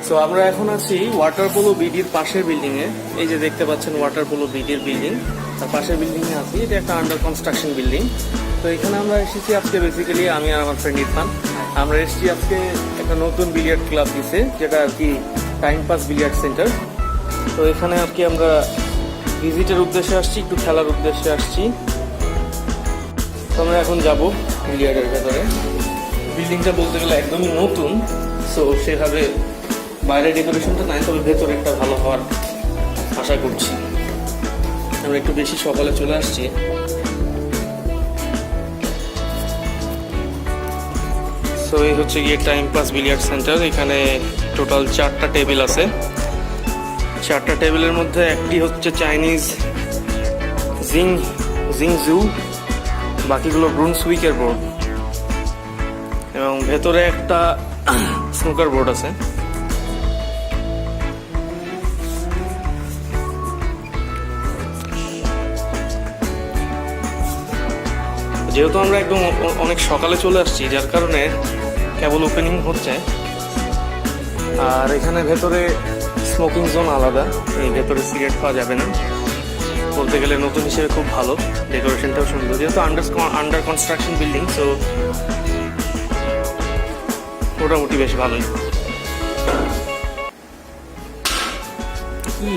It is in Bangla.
সো আমরা এখন আছি ওয়াটার পোলো বিডির পাশের বিল্ডিং এ। এই যে দেখতে পাচ্ছেন ওয়াটার পোলো বিডির বিল্ডিং, তার পাশের বিল্ডিং এ আছি। এটা একটা আন্ডার কনস্ট্রাকশন বিল্ডিং। তো এখানে আমরা এসেছি আজকে বেসিক্যালি আমি আর আমার ফ্রেন্ড ইরফান। আমরা এসেছি আজকে একটা নতুন বিলিয়ার্ড ক্লাব দিছে, যেটা আর কি টাইম পাস বিলিয়ার্ড সেন্টার। তো এখানে আর কি আমরা ভিজিটের উদ্দেশ্যে আসছি, একটু খেলার উদ্দেশ্যে আসছি। তো আমরা এখন যাব বিলিয়ার্ডের ভেতরে। বিল্ডিংটা বলতে গেলে একদমই নতুন, সো সেভাবে বাইরের ডেকোরেশনটা নাই, তবে ভেতরে একটা ভালো হওয়ার আশা করছি। আমরা একটু বেশি সকালে চলে আসছি। সো এই হচ্ছে গিয়ে টাইম পাস বিলিয়ার্ড সেন্টার। এখানে টোটাল 4টা টেবিল আছে। 4টা টেবিলের মধ্যে একটি হচ্ছে চাইনিজ জিংজু, বাকিগুলো ব্রুনসউইকের বোর্ড, এবং ভেতরে একটা স্নুকার বোর্ড আছে। যেহেতু আমরা একদম অনেক সকালে চলে আসছি, যার কারণে কেবল ওপেনিং হচ্ছে। আর এখানে ভেতরে স্মোকিং জোন আলাদা, এই ভেতরে সিগারেট খাওয়া যাবে না। বলতে গেলে নতুন হিসেবে খুব ভালো, ডেকোরেশনটাও সুন্দর। যেহেতু আন্ডার কনস্ট্রাকশন বিল্ডিং, সো মোটামুটি বেশ ভালোই। কি